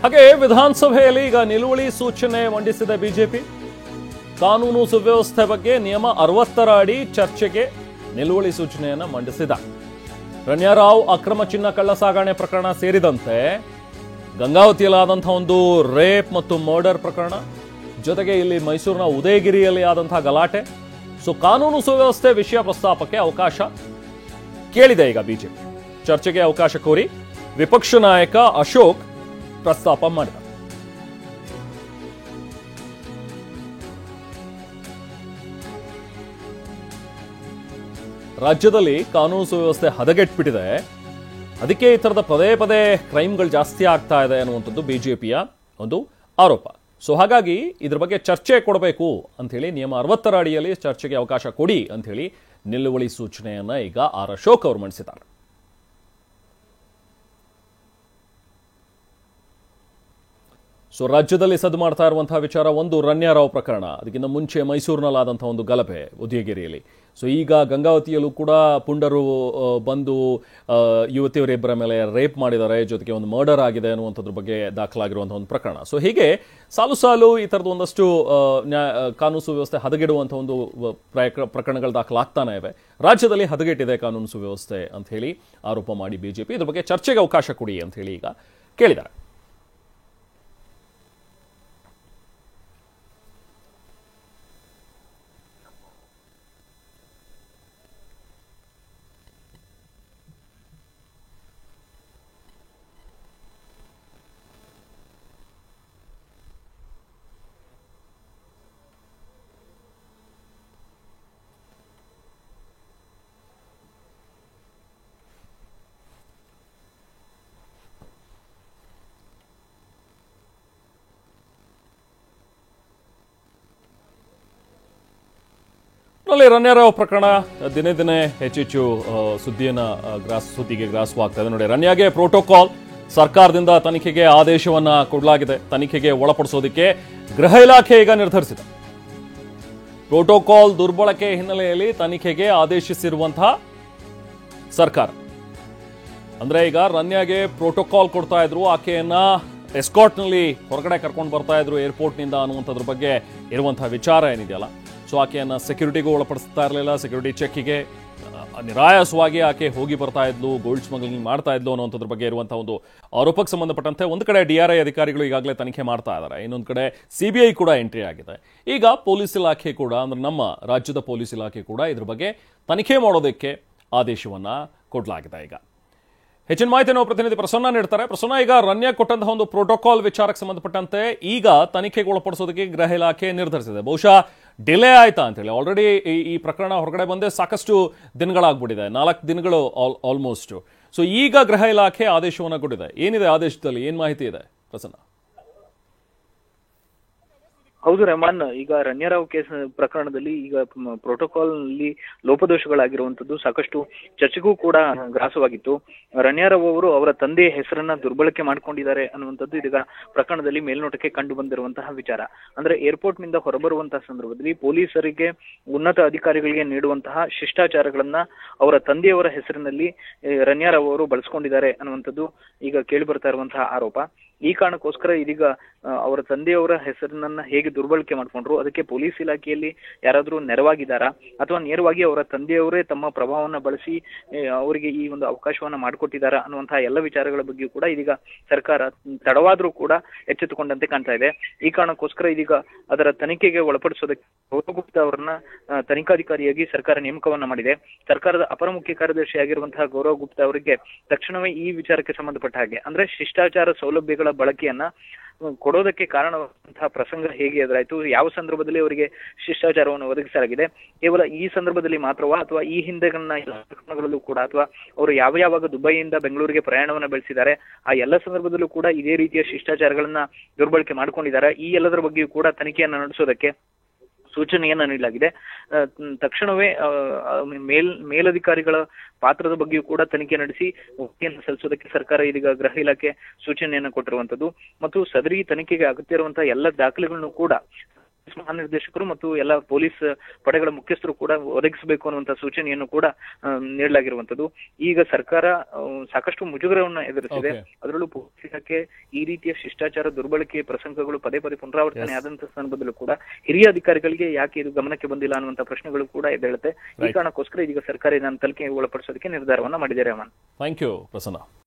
ಹಾಗೆ ವಿಧಾನಸಭೆಯಲ್ಲಿ ಈಗ ನಿಲುವಳಿ ಸೂಚನೆ ಮಂಡಿಸಿದ ಬಿಜೆಪಿ. ಕಾನೂನು ಸುವ್ಯವಸ್ಥೆ ಬಗ್ಗೆ ನಿಯಮ 60ರ ಅಡಿ ಚರ್ಚೆಗೆ ನಿಲುವಳಿ ಸೂಚನೆಯನ್ನ ಮಂಡಿಸಿದ. ರಣ್ಯಾರಾವ್ ಅಕ್ರಮ ಚಿನ್ನ ಕಳ್ಳ ಸಾಗಣೆ ಪ್ರಕರಣ ಸೇರಿದಂತೆ ಗಂಗಾವತಿಯಲ್ಲಾದಂತಹ ಒಂದು ರೇಪ್ ಮತ್ತು ಮರ್ಡರ್ ಪ್ರಕರಣ, ಜೊತೆಗೆ ಇಲ್ಲಿ ಮೈಸೂರಿನ ಉದಯಗಿರಿಯಲ್ಲಿ ಆದಂತಹ ಗಲಾಟೆ. ಕಾನೂನು ಸುವ್ಯವಸ್ಥೆ ವಿಷಯ ಪ್ರಸ್ತಾಪಕ್ಕೆ ಅವಕಾಶ ಕೇಳಿದೆ ಈಗ ಬಿಜೆಪಿ. ಚರ್ಚೆಗೆ ಅವಕಾಶ ಕೋರಿ ವಿಪಕ್ಷ ನಾಯಕ ಅಶೋಕ್ ಪ್ರಸ್ತಾಪ ಮಾಡಿದ. ರಾಜ್ಯದಲ್ಲಿ ಕಾನೂನು ಸುವ್ಯವಸ್ಥೆ ಹದಗೆಟ್ಬಿಟ್ಟಿದೆ, ಅದಕ್ಕೆ ಈ ತರದ ಪದೇ ಪದೇ ಕ್ರೈಮ್ಗಳು ಜಾಸ್ತಿ ಆಗ್ತಾ ಇದೆ ಅನ್ನುವಂಥದ್ದು ಬಿಜೆಪಿಯ ಒಂದು ಆರೋಪ. ಹಾಗಾಗಿ ಇದ್ರ ಬಗ್ಗೆ ಚರ್ಚೆ ಕೊಡಬೇಕು ಅಂತ ಹೇಳಿ ನಿಯಮ 60ರ ಅಡಿಯಲ್ಲಿ ಚರ್ಚೆಗೆ ಅವಕಾಶ ಕೊಡಿ ಅಂತ ಹೇಳಿ ನಿಲುವಳಿ ಸೂಚನೆಯನ್ನ ಈಗ ಆರ್ ಅಶೋಕ್ ಅವರು ಮಂಡಿಸಿದ್ದಾರೆ. ರಾಜ್ಯದಲ್ಲಿ ಸದ್ದು ಮಾಡ್ತಾ ಇರುವಂತಹ ವಿಚಾರ ಒಂದು ರಣ್ಯಾರಾವ್ ಪ್ರಕರಣ, ಅದಕ್ಕಿಂತ ಮುಂಚೆ ಮೈಸೂರಿನಲ್ಲಾದಂತಹ ಒಂದು ಗಲಭೆ ಉದಯಗಿರಿಯಲ್ಲಿ. ಈಗ ಗಂಗಾವತಿಯಲ್ಲೂ ಕೂಡ ಪುಂಡರು ಬಂದು ಯುವತಿಯರಿಬ್ಬರ ಮೇಲೆ ರೇಪ್ ಮಾಡಿದ್ದಾರೆ, ಜೊತೆಗೆ ಒಂದು ಮರ್ಡರ್ ಆಗಿದೆ ಅನ್ನುವಂಥದ್ರ ಬಗ್ಗೆ ದಾಖಲಾಗಿರುವಂತಹ ಒಂದು ಪ್ರಕರಣ. ಹೀಗೆ ಸಾಲು ಸಾಲು ಈ ಥರದ್ದು ಒಂದಷ್ಟು ಕಾನೂನು ಸುವ್ಯವಸ್ಥೆ ಹದಗೆಡುವಂತಹ ಒಂದು ಪ್ರಕರಣಗಳು ದಾಖಲಾಗ್ತಾನೆ ಇವೆ. ರಾಜ್ಯದಲ್ಲಿ ಹದಗೆಟ್ಟಿದೆ ಕಾನೂನು ಸುವ್ಯವಸ್ಥೆ ಅಂತ ಹೇಳಿ ಆರೋಪ ಮಾಡಿ ಬಿಜೆಪಿ ಇದ್ರ ಬಗ್ಗೆ ಚರ್ಚೆಗೆ ಅವಕಾಶ ಕೊಡಿ ಅಂತ ಹೇಳಿ ಈಗ ಕೇಳಿದ್ದಾರೆ. ರಣ್ಯಾರಾವ್ ಪ್ರಕರಣ ದಿನೇ ದಿನೇ ಹೆಚ್ಚೆಚ್ಚು ಸುದ್ದಿಗೆ ಗ್ರಾಸವಾಗ್ತಾ ಇದೆ. ನೋಡಿ, ರಣ್ಯಾಗೆ ಪ್ರೋಟೋಕಾಲ್ ಸರ್ಕಾರದಿಂದ ತನಿಖೆಗೆ ಆದೇಶವನ್ನ ಕೊಡಲಾಗಿದೆ. ತನಿಖೆಗೆ ಒಳಪಡಿಸೋದಕ್ಕೆ ಗೃಹ ಇಲಾಖೆ ಈಗ ನಿರ್ಧರಿಸಿದೆ. ಪ್ರೋಟೋಕಾಲ್ ದುರ್ಬಳಕೆ ಹಿನ್ನೆಲೆಯಲ್ಲಿ ತನಿಖೆಗೆ ಆದೇಶಿಸಿರುವಂತಹ ಸರ್ಕಾರ. ಅಂದ್ರೆ ಈಗ ರಣ್ಯಾಗೆ ಪ್ರೋಟೋಕಾಲ್ ಕೊಡ್ತಾ ಇದ್ರು, ಆಕೆಯನ್ನ ಎಸ್ಕಾರ್ಟ್ನಲ್ಲಿ ಹೊರಗಡೆ ಕರ್ಕೊಂಡು ಬರ್ತಾ ಇದ್ರು ಏರ್ಪೋರ್ಟ್ನಿಂದ ಅನ್ನುವಂಥದ್ರ ಬಗ್ಗೆ ಇರುವಂತಹ ವಿಚಾರ ಏನಿದೆಯಲ್ಲ, ಆಕೆಯನ್ನು ಸೆಕ್ಯೂರಿಟಿಗೂ ಒಳಪಡಿಸ್ತಾ ಇರಲಿಲ್ಲ. ಸೆಕ್ಯೂರಿಟಿ ಚೆಕ್ಕಿಗೆ ನಿರಾಯಾಸವಾಗಿ ಆಕೆ ಹೋಗಿ ಬರ್ತಾ ಇದ್ಲು, ಗೋಲ್ಡ್ ಸ್ಮಗ್ಲಿಂಗ್ ಮಾಡ್ತಾ ಇದ್ಲು ಅನ್ನೋಂಥದ್ರ ಬಗ್ಗೆ ಇರುವಂತಹ ಒಂದು ಆರೋಪಕ್ಕೆ ಸಂಬಂಧಪಟ್ಟಂತೆ ಒಂದು ಕಡೆ DRI ಅಧಿಕಾರಿಗಳು ಈಗಾಗಲೇ ತನಿಖೆ ಮಾಡ್ತಾ ಇದ್ದಾರೆ, ಇನ್ನೊಂದು ಕಡೆ CBI ಕೂಡ ಎಂಟ್ರಿ ಆಗಿದೆ. ಈಗ ಪೊಲೀಸ್ ಇಲಾಖೆ ಕೂಡ, ಅಂದ್ರೆ ನಮ್ಮ ರಾಜ್ಯದ ಪೊಲೀಸ್ ಇಲಾಖೆ ಕೂಡ ಇದ್ರ ಬಗ್ಗೆ ತನಿಖೆ ಮಾಡೋದಕ್ಕೆ ಆದೇಶವನ್ನ ಕೊಡಲಾಗಿದೆ. ಈಗ ಹೆಚ್ಚಿನ ಮಾಹಿತಿ ನಾವು ಪ್ರತಿನಿಧಿ ಪ್ರಸನ್ನ ನೀಡ್ತಾರೆ. ಪ್ರಸನ್ನ, ಈಗ ರಣ್ಯಾ ಕೊಟ್ಟಂತಹ ಒಂದು ಪ್ರೋಟೋಕಾಲ್ ವಿಚಾರಕ್ಕೆ ಸಂಬಂಧಪಟ್ಟಂತೆ ಈಗ ತನಿಖೆಗೆ ಒಳಪಡಿಸೋದಕ್ಕೆ ಗೃಹ ಇಲಾಖೆ ನಿರ್ಧರಿಸಿದೆ. ಬಹುಶಃ ಡಿಲೇ ಆಯ್ತಾ ಅಂತ ಹೇಳಿ, ಆಲ್ರೆಡಿ ಈ ಪ್ರಕರಣ ಹೊರಗಡೆ ಬಂದೇ ಸಾಕಷ್ಟು ದಿನಗಳಾಗ್ಬಿಟ್ಟಿದೆ, 4 ದಿನಗಳು ಆಲ್ಮೋಸ್ಟ್. ಈಗ ಗೃಹ ಇಲಾಖೆ ಆದೇಶವನ್ನು ಕೊಟ್ಟಿದೆ. ಏನಿದೆ ಆದೇಶದಲ್ಲಿ, ಏನ್ ಮಾಹಿತಿ ಇದೆ ಪ್ರಸನ್ನ? ಹೌದು ರೆಹಮಾನ್, ಈಗ ರಣ್ಯಾರಾವ್ ಕೇಸ್ ಪ್ರಕರಣದಲ್ಲಿ ಈಗ ಪ್ರೋಟೋಕಾಲ್ ನಲ್ಲಿ ಲೋಪದೋಷಗಳಾಗಿರುವಂತದ್ದು ಸಾಕಷ್ಟು ಚರ್ಚೆಗೂ ಕೂಡ ಗ್ರಾಸವಾಗಿತ್ತು. ರಣ್ಯಾರಾವ್ ಅವರು ಅವರ ತಂದೆಯ ಹೆಸರನ್ನ ದುರ್ಬಳಕೆ ಮಾಡ್ಕೊಂಡಿದ್ದಾರೆ ಅನ್ನುವಂಥದ್ದು ಇದೀಗ ಪ್ರಕರಣದಲ್ಲಿ ಮೇಲ್ನೋಟಕ್ಕೆ ಕಂಡು ಬಂದಿರುವಂತಹ ವಿಚಾರ. ಅಂದ್ರೆ ಏರ್ಪೋರ್ಟ್ ನಿಂದ ಹೊರಬರುವಂತಹ ಸಂದರ್ಭದಲ್ಲಿ ಪೊಲೀಸರಿಗೆ, ಉನ್ನತ ಅಧಿಕಾರಿಗಳಿಗೆ ನೀಡುವಂತಹ ಶಿಷ್ಟಾಚಾರಗಳನ್ನ ಅವರ ತಂದೆಯವರ ಹೆಸರಿನಲ್ಲಿ ರಣ್ಯಾರಾವ್ ಅವರು ಬಳಸ್ಕೊಂಡಿದ್ದಾರೆ ಅನ್ನುವಂಥದ್ದು ಈಗ ಕೇಳಿ ಬರ್ತಾ ಇರುವಂತಹ ಆರೋಪ. ಈ ಕಾರಣಕ್ಕೋಸ್ಕರ ಇದೀಗ ಅವರ ತಂದೆಯವರ ಹೆಸರನ್ನ ಹೇಗೆ ದುರ್ಬಳಕೆ ಮಾಡ್ಕೊಂಡ್ರು, ಅದಕ್ಕೆ ಪೊಲೀಸ್ ಇಲಾಖೆಯಲ್ಲಿ ಯಾರಾದ್ರೂ ನೆರವಾಗಿದ್ದಾರಾ, ಅಥವಾ ನೇರವಾಗಿ ಅವರ ತಂದೆಯವರೇ ತಮ್ಮ ಪ್ರಭಾವವನ್ನ ಬಳಸಿ ಅವರಿಗೆ ಈ ಒಂದು ಅವಕಾಶವನ್ನ ಮಾಡಿಕೊಟ್ಟಿದ್ದಾರಾ ಅನ್ನುವಂತಹ ಎಲ್ಲ ವಿಚಾರಗಳ ಬಗ್ಗೆ ಕೂಡ ಇದೀಗ ಸರ್ಕಾರ ತಡವಾದ್ರೂ ಕೂಡ ಎಚ್ಚೆತ್ತುಕೊಂಡಂತೆ ಕಾಣ್ತಾ ಇದೆ. ಈ ಕಾರಣಕ್ಕೋಸ್ಕರ ಇದೀಗ ಅದರ ತನಿಖೆಗೆ ಒಳಪಡಿಸೋದಕ್ಕೆ ಗೌರವ್ ಗುಪ್ತಾ ಅವರನ್ನ ತನಿಖಾಧಿಕಾರಿಯಾಗಿ ಸರ್ಕಾರ ನೇಮಕವನ್ನ ಮಾಡಿದೆ. ಸರ್ಕಾರದ ಅಪರ ಮುಖ್ಯ ಕಾರ್ಯದರ್ಶಿ ಆಗಿರುವಂತಹ ಗೌರವ್ ಗುಪ್ತಾ ಅವರಿಗೆ ತಕ್ಷಣವೇ ಈ ವಿಚಾರಕ್ಕೆ ಸಂಬಂಧಪಟ್ಟ ಹಾಗೆ, ಅಂದ್ರೆ ಶಿಷ್ಟಾಚಾರ ಸೌಲಭ್ಯಗಳ ಬಳಕೆಯನ್ನ ಕೊಡೋದಕ್ಕೆ ಕಾರಣವಾದಂತಹ ಪ್ರಸಂಗ ಹೇಗೆ ಎದುರಾಯ್ತು, ಯಾವ ಸಂದರ್ಭದಲ್ಲಿ ಅವರಿಗೆ ಶಿಷ್ಟಾಚಾರವನ್ನು ಒದಗಿಸಲಾಗಿದೆ, ಕೇವಲ ಈ ಸಂದರ್ಭದಲ್ಲಿ ಮಾತ್ರವಾ ಅಥವಾ ಈ ಹಿಂದೆಗಳಲ್ಲೂ ಕೂಡ, ಅಥವಾ ಅವರು ಯಾವಾಗ ದುಬೈಯಿಂದ ಬೆಂಗಳೂರಿಗೆ ಪ್ರಯಾಣವನ್ನ ಬೆಳೆಸಿದ್ದಾರೆ ಆ ಎಲ್ಲ ಸಂದರ್ಭದಲ್ಲೂ ಕೂಡ ಇದೇ ರೀತಿಯ ಶಿಷ್ಟಾಚಾರಗಳನ್ನ ದುರ್ಬಳಕೆ ಮಾಡ್ಕೊಂಡಿದ್ದಾರೆ. ಈ ಎಲ್ಲದರ ಬಗ್ಗೆಯೂ ಕೂಡ ತನಿಖೆಯನ್ನ ನಡೆಸೋದಕ್ಕೆ ಸೂಚನೆಯನ್ನ ನೀಡಲಾಗಿದೆ. ತಕ್ಷಣವೇ ಮೇಲಧಿಕಾರಿಗಳ ಪಾತ್ರದ ಬಗ್ಗೆಯೂ ಕೂಡ ತನಿಖೆ ನಡೆಸಿ ವರದಿಯನ್ನು ಸಲ್ಲಿಸೋದಕ್ಕೆ ಸರ್ಕಾರ ಇದೀಗ ಗೃಹ ಇಲಾಖೆ ಸೂಚನೆಯನ್ನು ಕೊಟ್ಟಿರುವಂತದ್ದು. ಮತ್ತು ಸದರಿ ತನಿಖೆಗೆ ಅಗತ್ಯ ಇರುವಂತಹ ಎಲ್ಲ ದಾಖಲೆಗಳನ್ನು ಕೂಡ ಮಹಾನಿರ್ದೇಶಕರು ಮತ್ತು ಎಲ್ಲ ಪೊಲೀಸ್ ಪಡೆಗಳ ಮುಖ್ಯಸ್ಥರು ಕೂಡ ಒದಗಿಸಬೇಕು ಅನ್ನುವಂತ ಸೂಚನೆಯನ್ನು ಕೂಡ ನೀಡಲಾಗಿರುವಂತದ್ದು. ಈಗ ಸರ್ಕಾರ ಸಾಕಷ್ಟು ಮುಜುಗರವನ್ನ ಎದುರಿಸಿದೆ. ಅದರಲ್ಲೂ ಪೊಲೀಸ್ ಇಲಾಖೆ ಈ ರೀತಿಯ ಶಿಷ್ಟಾಚಾರ ದುರ್ಬಳಕೆ ಪ್ರಸಂಗಗಳು ಪದೇ ಪದೇ ಪುನರಾವರ್ತನೆ ಆದಂತಹ ಸಂದರ್ಭದಲ್ಲೂ ಕೂಡ ಹಿರಿಯ ಅಧಿಕಾರಿಗಳಿಗೆ ಯಾಕೆ ಇದು ಗಮನಕ್ಕೆ ಬಂದಿಲ್ಲ ಅನ್ನುವಂತ ಪ್ರಶ್ನೆಗಳು ಕೂಡ ಎದ್ದೇಳುತ್ತೆ. ಈ ಕಾರಣಕ್ಕೋಸ್ಕರ ಈಗ ಸರ್ಕಾರ ಇದನ್ನು ತನಿಖೆಗೆ ಒಳಪಡಿಸೋದಕ್ಕೆ ನಿರ್ಧಾರವನ್ನ ಮಾಡಿದ್ದಾರೆ. Aman, thank you Prasanna.